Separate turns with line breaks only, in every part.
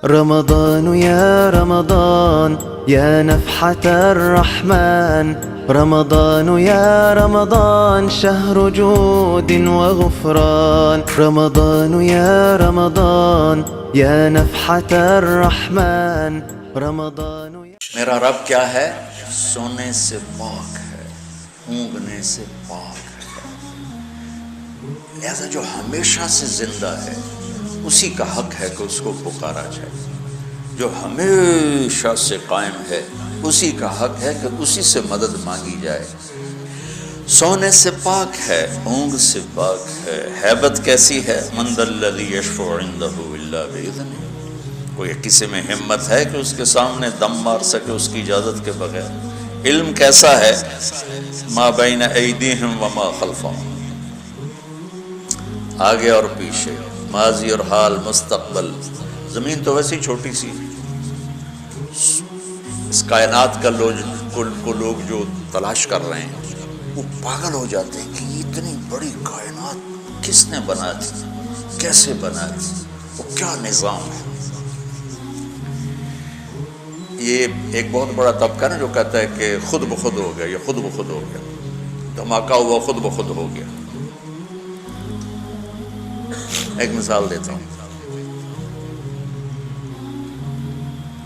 رمضان يا رمضان يا نفحة الرحمن، رمضان يا رمضان شهر جود وغفران، رمضان يا رمضان يا نفحة الرحمن، رمضان يا
میرا رب کیا ہے؟ سونے سے پاک ہے، اونگنے سے پاک ہے، لہذا جو ہمیشہ سے زندہ ہے اسی کا حق ہے کہ اس کو پکارا جائے، جو ہمیشہ سے قائم ہے اسی کا حق ہے کہ اسی سے مدد مانگی جائے۔ سونے سے پاک ہے، اونگ سے پاک ہے، ہیبت کیسی ہے؟ من ذا الذی یشفع عنده الا باذنہ، کوئی کسی میں ہمت ہے کہ اس کے سامنے دم مار سکے اس کی اجازت کے بغیر؟ علم کیسا ہے؟ ما بین ایدیہم وما خلفہم، آگے اور پیچھے، ماضی اور حال، مستقبل۔ زمین تو ویسی چھوٹی سی، اس کائنات کا لوگ جو تلاش کر رہے ہیں وہ پاگل ہو جاتے ہیں کہ اتنی بڑی کائنات کس نے بنا دی، کیسے بنا دی، وہ کیا نظام ہے؟ یہ ایک بہت بڑا طبقہ نا جو کہتا ہے کہ خود بخود ہو گیا، یہ خود بخود ہو گیا، دھماکہ ہوا خود بخود ہو گیا۔ ایک مثال دیتا ہوں،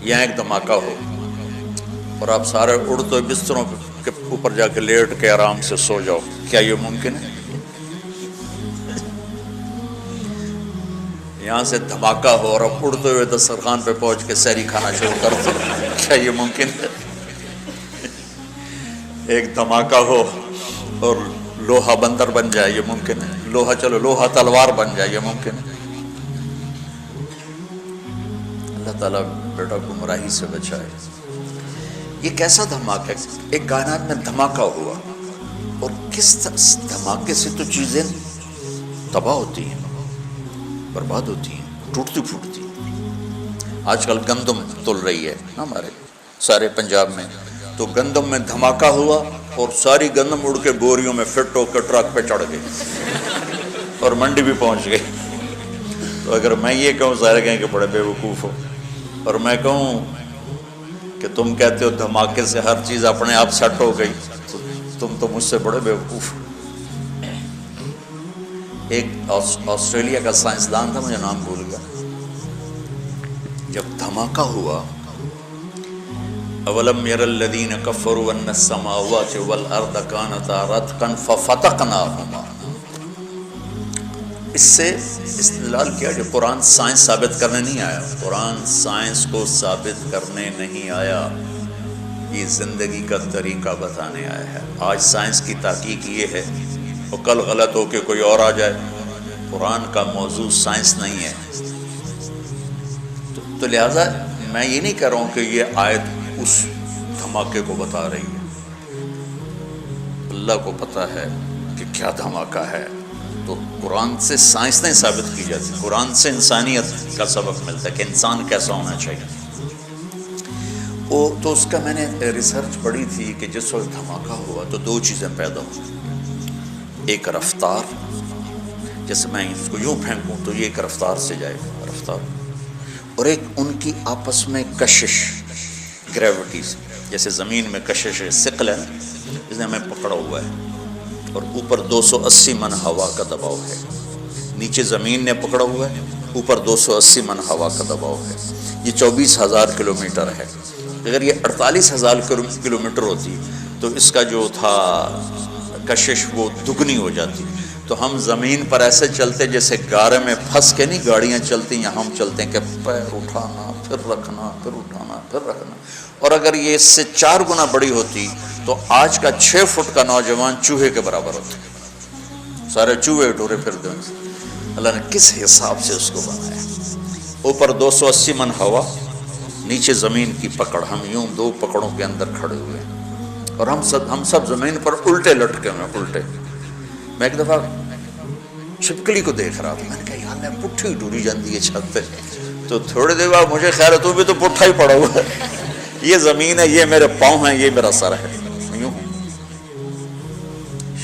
یہاں ایک دھماکہ ہو اور آپ سارے اڑتے بستروں کے اوپر جا کے لیٹ کے آرام سے سو جاؤ، کیا یہ ممکن ہے؟ یہاں سے دھماکہ ہو اور اب اڑتے ہوئے دسترخوان پہ پہنچ کے سحری کھانا شروع کر دو، کیا یہ ممکن ہے؟ ایک دھماکہ ہو اور لوہا بندر بن جائے، یہ ممکن ہے؟ لوہا تلوار بن جائے، یہ ممکن ہے؟ اللہ تعالیٰ بیٹا گمراہی سے بچائے۔ یہ کیسا دھماکہ ہے؟ ایک کائنات میں دھماکہ ہوا اور کس دھماکے سے تو چیزیں تباہ ہوتی ہیں، برباد ہوتی ہیں، ٹوٹتی پھوٹتی ہیں۔ آج کل گندم تل رہی ہے ہمارے سارے پنجاب میں، تو گندم میں دھماکہ ہوا اور ساری گندم اڑ کے بوریوں میں فٹ ہو کے ٹرک پہ چڑھ گئی اور منڈی بھی پہنچ گئی۔ تو اگر میں یہ کہوں، ظاہر کہیں کہ بڑے بے وقوف ہو، اور میں کہوں کہ تم کہتے ہو دھماکے سے ہر چیز اپنے آپ سیٹ ہو گئی، تو تم تو مجھ سے بڑے بے وقوف ہو۔ ایک آسٹریلیا کا سائنسدان تھا، مجھے نام بھول گیا، جب دھماکہ ہوا، اولم ير الذين كفروا ان السماوات والارض كانتا رتقا ففتقناهما، اس سے استدلال کیا کہ قرآن سائنس ثابت کرنے نہیں آیا، قرآن سائنس کو ثابت کرنے نہیں آیا، یہ زندگی کا طریقہ بتانے آیا ہے۔ آج سائنس کی تحقیق یہ ہے، اور کل غلط ہو کے کوئی اور آ جائے، قرآن کا موضوع سائنس نہیں ہے۔ تو لہٰذا میں یہ نہیں کہہ رہا ہوں کہ یہ آیت اس دھماکے کو بتا رہی ہے، اللہ کو پتہ ہے کہ کیا دھماکہ ہے، تو قرآن سے سائنس نہیں ثابت کی جاتی، قرآن سے انسانیت کا سبق ملتا ہے کہ انسان کیسا ہونا چاہیے۔ تو اس کا میں نے ریسرچ پڑھی تھی کہ جس وقت دھماکہ ہوا تو دو چیزیں پیدا ہوئی، ایک رفتار، جیسے میں اس کو یوں پھینکوں تو یہ ایک رفتار سے جائے گا، رفتار، اور ایک ان کی آپس میں کشش، گریوٹی، جیسے زمین میں کشش ہے، ثقل ہے، جس نے ہمیں پکڑا ہوا ہے، اور اوپر 280 من ہوا کا دباؤ ہے، نیچے زمین نے پکڑا ہوا ہے، اوپر 280 من ہوا کا دباؤ ہے، یہ 24,000 کلومیٹر ہے۔ اگر یہ 48,000 کلومیٹر ہوتی تو اس کا جو تھا کشش وہ دگنی ہو جاتی، تو ہم زمین پر ایسے چلتے جیسے گارے میں پھنس کے نہیں گاڑیاں چلتی ہیں، ہم چلتے ہیں کہ پیر اٹھانا پھر رکھنا پھر اٹھانا پھر رکھنا، اور اگر یہ اس سے 4 گنا بڑی ہوتی تو آج کا 6 فٹ کا نوجوان چوہے کے برابر ہوتا، سارے چوہے ٹورے پھرتے ہیں۔ اللہ نے کس حساب سے اس کو بنایا، اوپر 280 من ہوا، نیچے زمین کی پکڑ، ہم یوں 2 پکڑوں کے اندر کھڑے ہوئے ہیں، اور ہم سب زمین پر الٹے لٹکے ہوئے ہیں، الٹے۔ میں ایک دفعہ چھپکلی کو دیکھ رہا تھا، میں نے کہا یار میں پٹھی ٹوری جاندی ہے چھت پہ، تو تھوڑی دیر بعد مجھے خیال ہے تو بھی تو پٹھا ہی پڑا ہوا ہے، یہ زمین ہے، یہ میرے پاؤں ہیں، یہ میرا سر ہے، یوں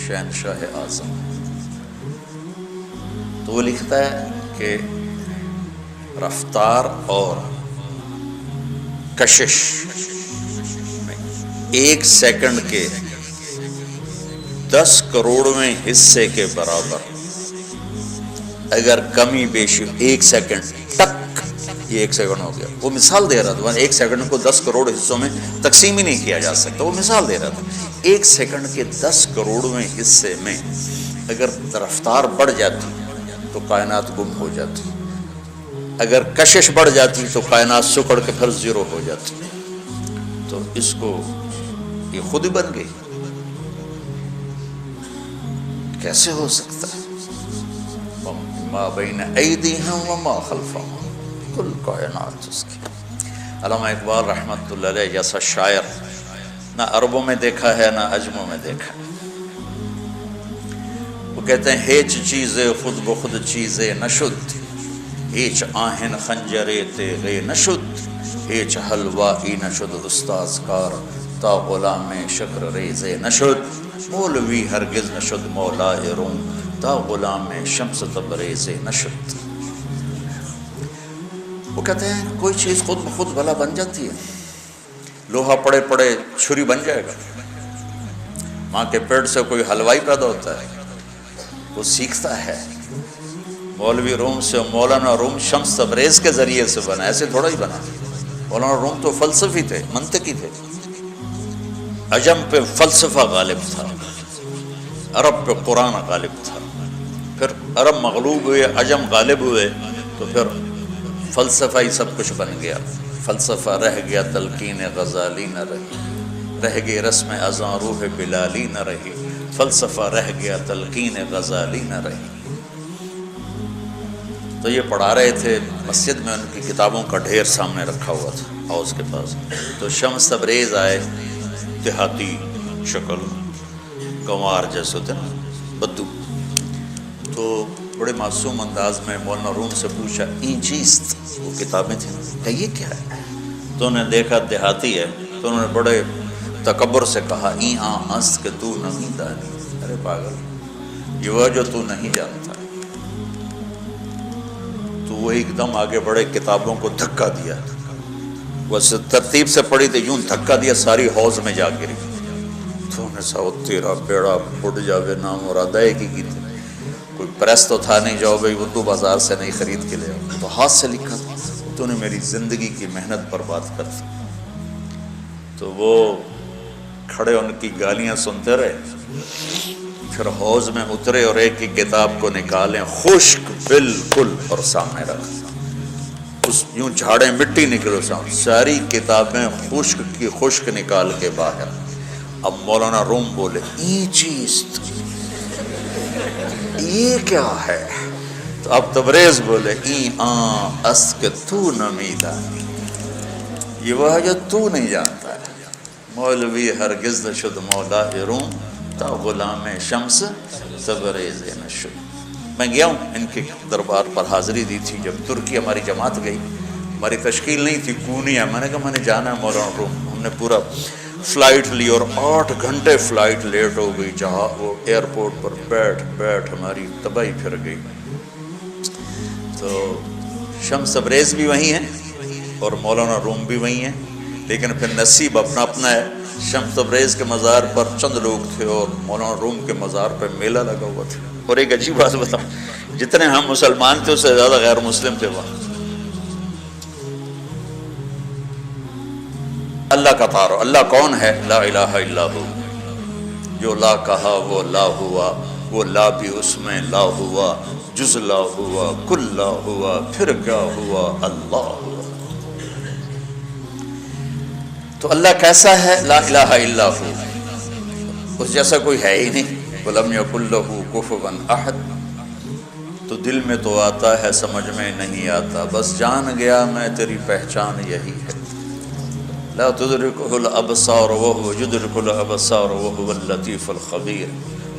شہنشاہ اعظم، تو وہ لکھتا ہے کہ رفتار اور کشش میں 1 سیکنڈ کے 10 کروڑویں حصے کے برابر اگر کمی بیشی 1 سیکنڈ تک، یہ 1 سیکنڈ ہو گیا، وہ مثال دے رہا تھا، 1 سیکنڈ کو 10 کروڑ حصوں میں تقسیم ہی نہیں کیا جا سکتا، وہ مثال دے رہا تھا۔ 1 سیکنڈ کے 10 کروڑویں حصے میں اگر رفتار بڑھ جاتی تو کائنات گم ہو جاتی، اگر کشش بڑھ جاتی تو کائنات سکڑ کے پھر زیرو ہو جاتی۔ تو اس کو یہ خود ہی بن گئی، کیسے ہو سکتا ہے؟ ما بین ایدیہم وما خلفہم، کل کائنات اس کی۔ علامہ اقبال رحمۃ اللہ علیہ جیسا شاعر نہ عربوں میں دیکھا ہے نہ عجموں میں دیکھا ہے۔ وہ کہتے ہیں ہیچ چیزے خود بخود چیزے نشد، ہیچ آہن خنجرے تیغے نشد، ہیچ حلوائی نشد استاذ کار، تا غلام شکر ریزے نشد، مولوی ہرگز نشد مولا روم، تا غلام شمس تبریز نشد۔ وہ کہتے ہیں کوئی چیز خود بخود بھلا بن جاتی ہے، لوہا پڑے پڑے چھری بن جائے گا، ماں کے پیٹ سے کوئی حلوائی پیدا ہوتا ہے، وہ سیکھتا ہے۔ مولوی روم سے مولانا روم شمس تبریز کے ذریعے سے بنا، ایسے تھوڑا ہی بنا۔ مولانا روم تو فلسفی تھے، منطقی تھے، عجم پہ فلسفہ غالب تھا، عرب پہ قرآن غالب تھا، پھر عرب مغلوب ہوئے، عجم غالب ہوئے، تو پھر فلسفہ ہی سب کچھ بن گیا۔ فلسفہ رہ گیا تلقین غزالی نہ رہی، رہ گئی رسم اذاں روح بلالی نہ رہی، فلسفہ رہ گیا تلقین غزالی نہ رہی۔ تو یہ پڑھا رہے تھے مسجد میں، ان کی کتابوں کا ڈھیر سامنے رکھا ہوا تھا حوض کے پاس۔ تو شمس تبریز آئے، دیہاتی شکل، گنوار جیسے ہوتے نا، بدو، تو بڑے معصوم انداز میں مولانا روم سے پوچھا این چیست، وہ کتابیں تھیں، کہ یہ کیا ہے؟ تو انہوں نے دیکھا دیہاتی ہے، تو انہوں نے بڑے تکبر سے کہا این آن است کہ تو نہیں دانی، ارے پاگل، یہ وہ جو تو نہیں جانتا۔ تو وہ ایک دم آگے بڑے، کتابوں کو دھکا دیا، وہ ترتیب سے پڑھی تھی، یوں دھکا دیا، ساری حوض میں جا گری۔ تو انہوں نے کہا تیرا بیڑا پھٹ جاوے، نام اور ادائے کی تھی، کوئی پریس تو تھا نہیں، جاؤ بھائی اردو بازار سے نہیں خرید کے لے آؤ، تو ہاتھ سے لکھا تھا، تو نے میری زندگی کی محنت برباد کر دی۔ تو وہ کھڑے ان کی گالیاں سنتے رہے، پھر حوض میں اترے اور ایک کی کتاب کو نکالیں، خشک بالکل، اور سامنے رکھ، اس یوں جھاڑیں مٹی نکلو سامنے، ساری کتابیں خشک کی خشک نکال کے باہر۔ اب مولانا روم بولے این چیز، یہ کیا ہے؟ تو اب تبریز بولے این آن است کہ تو نمیدہ، یہ وہ ہے جو تو نہیں جانتا ہے۔ مولوی ہرگز نشد مولا روم، تا غلام شمس تبریز نشد۔ میں گیا ہوں ان کے دربار پر، حاضری دی تھی جب ترکی ہماری جماعت گئی، ہماری تشکیل نہیں تھی، کونیا، میں نے کہا میں نے جانا ہے مولانا روم۔ ہم نے پورا فلائٹ لی اور 8 گھنٹے فلائٹ لیٹ ہو گئی، جہاں وہ ایئرپورٹ پر بیٹھ ہماری تباہی پھر گئی۔ تو شمس تبریز بھی وہیں ہیں اور مولانا روم بھی وہیں ہیں، لیکن پھر نصیب اپنا اپنا ہے۔ شمس تبریز کے مزار پر چند لوگ تھے اور مولانا روم کے مزار پر میلہ لگا ہوا تھا۔ اور ایک عجیب بات بتاؤں، جتنے ہم مسلمان تھے اس سے زیادہ غیر مسلم تھے وہاں۔ اللہ کا تعارف، اللہ کون ہے؟ لا الہ الا ہو، جو لا کہا وہ لا ہوا، وہ لا بھی اس میں لا ہوا، جز لا ہوا، کل لا ہوا، پھر کیا ہوا؟ اللہ ہوا۔ تو اللہ کیسا ہے؟ لا الہ الا ہو، اس جیسا کوئی ہے ہی نہیں۔ وَلَمْ يَكُنْ لَهُ كُفُوًا أَحَدٌ، تو دل میں تو آتا ہے، سمجھ میں نہیں آتا، بس جان گیا میں تیری پہچان یہی ہے۔ لا تدركه الأبصار وهو يدرك الأبصار وهو اللطيف الخبير،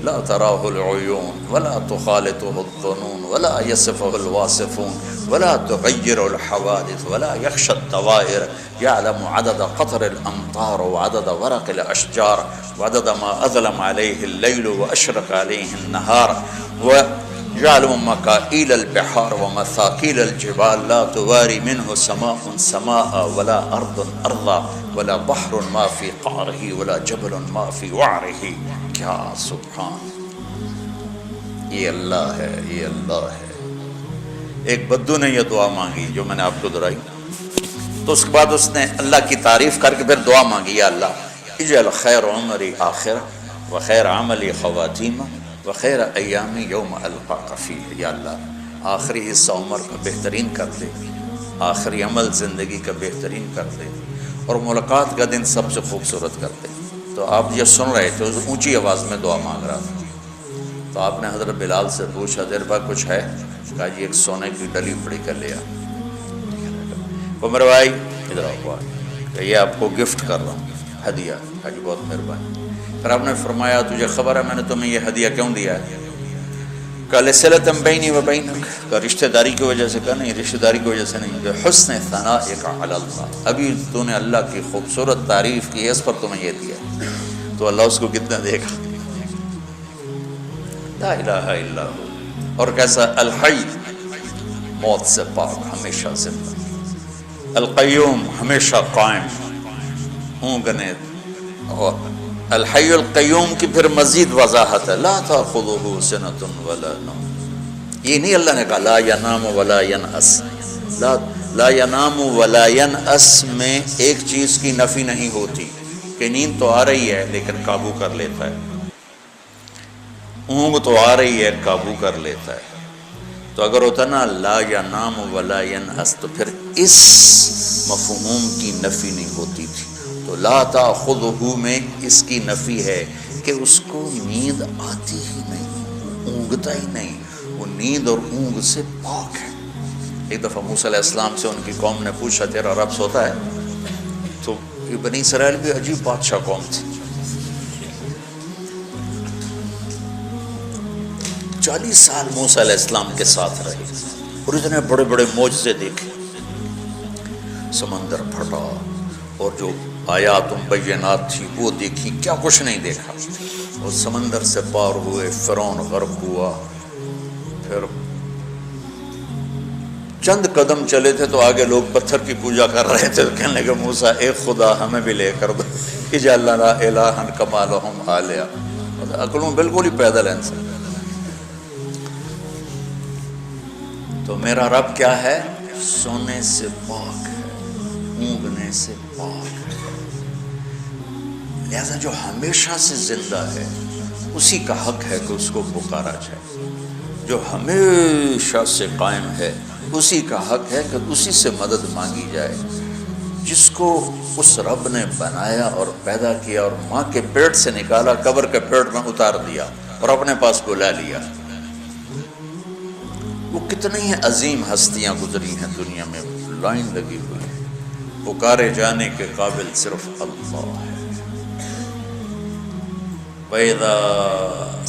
لا تراه العيون ولا تخالطه الظنون ولا يصفه الواصفون ولا تغير الحوادث ولا يخشى الدوائر، يعلم عدد قطر الأمطار وعدد ورق الأشجار وعدد ما أظلم عليه الليل وأشرق عليه النهار، يعلم مكائل البحار ومثاقيل الجبال لا تواري منه سماء سماء ولا أرض أرضا ولا بحر ما في قعره ولا جبل ما في وعره. کیا سبحان، یہ اللہ ہے، یہ اللہ ہے. ایک بدو نے یہ دعا مانگی جو میں نے آپ کو دہرائی، تو اس کے بعد اس نے اللہ کی تعریف کر کے پھر دعا مانگی، یا اللہ اجعل خیر عمری آخرہ وخیر عملی خواتیمہ وخیر ایامی یوم القاک فیہ. یا اللہ آخری حصہ عمر کا بہترین کر دے، آخری عمل زندگی کا بہترین کر دے، اور ملاقات کا دن سب سے خوبصورت کر دے. تو آپ یہ سن رہے تھے، اونچی آواز میں دعا مانگ رہا تھا. تو آپ نے حضرت بلال سے پوچھا دیر بعد کچھ ہے؟ کہا جی ایک سونے کی ڈلی پڑی کر لیا. وہ میرے بھائی ادھر آؤ، کہ یہ آپ کو گفٹ کر رہا ہوں، ہدیہ. کہا جی بہت مہربانی. پھر آپ نے فرمایا تجھے خبر ہے میں نے تمہیں یہ ہدیہ کیوں دیا ہے؟ کہا لصلۃ بینی و بینک، کہ رشتہ داری کی وجہ سے. کہا نہیں، رشتہ داری کی وجہ سے نہیں، کہ حسن ثنائک علی اللہ، ابھی تو نے اللہ کی خوبصورت تعریف کی ہے، اس پر تمہیں یہ دیا. تو اللہ اس کو کتنا دے گا. لا الہ الا ہو. اور کیسا؟ الحی، موت سے پاک، ہمیشہ زندہ. القیوم، ہمیشہ قائم، اونگنے. اور الحی القیوم کی پھر مزید وضاحت ہے، لا تاخذہ سنۃ ولا نوم. یہ نہیں اللہ نے کہا لا ینام ولا ینعس. لا ینام ولا ینعس میں ایک چیز کی نفی نہیں ہوتی کہ نیند تو آ رہی ہے لیکن قابو کر لیتا ہے، اونگ تو آ رہی ہے قابو کر لیتا ہے. تو اگر ہوتا نا لا ینام ولا ینعس تو پھر اس مفہوم کی نفی نہیں ہوتی تھی. تو لا تاخذہ میں اس کی نفی ہے کہ اس کو نیند آتی ہی نہیں، اونگتا ہی نہیں، وہ نیند اور اونگ سے پاک ہے. ایک دفعہ موسیٰ علیہ السلام سے ان کی قوم نے پوچھا تیرا رب سوتا ہے؟ تو یہ بنی اسرائیل بھی عجیب بادشاہ قوم تھی. 40 سال موسیٰ علیہ السلام کے ساتھ رہے اور اتنے بڑے بڑے معجزے دیکھے. سمندر پھٹا اور جو آیات مبینات تھی وہ دیکھی، کیا کچھ نہیں دیکھا. اور سمندر سے پار ہوئے، فرعون غرق ہوا. پھر چند قدم چلے تھے تو آگے لوگ پتھر کی پوجا کر رہے تھے. تو کہنے لگے موسیٰ ایک خدا ہمیں بھی لے کر دو، اجعل لنا الہا کما لہم آلیہ. عقلوں بالکل ہی پیدل ہیں انسان. تو میرا رب کیا ہے؟ سونے سے پاک ہے، اونگنے سے پاک ہے. لہذا جو ہمیشہ سے زندہ ہے اسی کا حق ہے کہ اس کو پکارا جائے. جو ہمیشہ سے قائم ہے اسی کا حق ہے کہ اسی سے مدد مانگی جائے. جس کو اس رب نے بنایا اور پیدا کیا اور ماں کے پیٹ سے نکالا، قبر کے پیٹ میں اتار دیا اور اپنے پاس بلا لیا. وہ کتنی ہیں عظیم ہستیاں گزری ہیں دنیا میں، لائن لگی ہوئی ہے. پکارے جانے کے قابل صرف اللہ ہے. وَإِذَا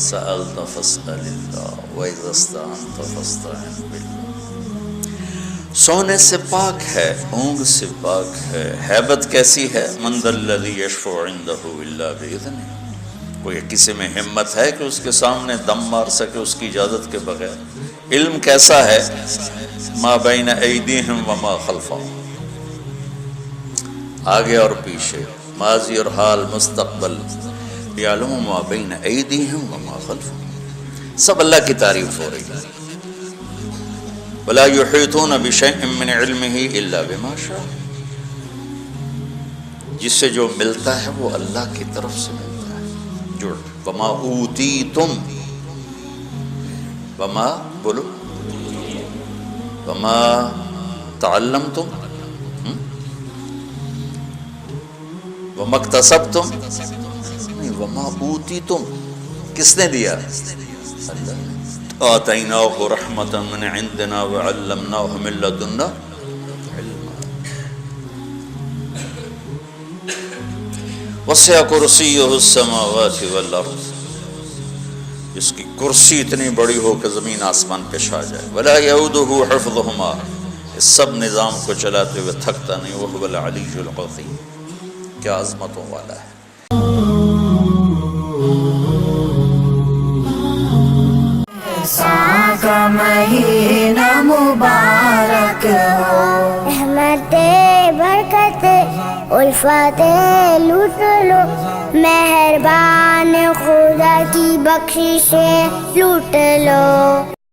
سَأَلْتَ فَاسْأَلِ اللَّهَ وَإِذَا اسْتَعَنْتَ فَاسْتَعِنْ بِاللَّهِ. سونے سے پاک ہے، اونگ سے پاک ہے. ہیبت کیسی ہے؟ مَنْ ذَا الَّذِي يَشْفَعُ عِنْدَهُ إِلَّا بِإِذْنِهِ. کوئی کسی میں ہمت ہے کہ اس کے سامنے دم مار سکے اس کی اجازت کے بغیر؟ علم کیسا ہے؟ ما بین ایدیہم وما خلفہم، آگے اور پیچھے، ماضی اور حال، مستقبل. یعلم ما بین ایدیہم وما خلفہم، سب اللہ کی تعریف ہو رہی ہے. ولا یحیطون بشیء من علمہ الا بما شاء. جس سے جو ملتا ہے وہ اللہ کی طرف سے ملتا ہے. جڑ وما اوتیتم، وما بولو، وما تعلمتم، وما اکتسبتم، نہیں، وما اوتیتم کس نے دیا؟ اللہ نے. آتیناہ رحمۃ من عندنا وعلمناہ من لدنا علما. وسع کرسیہ السماوات والارض، جس کی کرسی اتنی بڑی ہو کہ زمین آسمان پہ چھا جائے. ولا یعودہ حفظہما، اس سب نظام کو چلاتے ہوئے تھکتا نہیں. وہو العلی العظیم، کیا عظمتوں والا ہے.
کا مہینہ مبارک ہو،
رحمت برکت الفت لوٹ لو، مہربان خدا کی بخششیں لوٹ لو.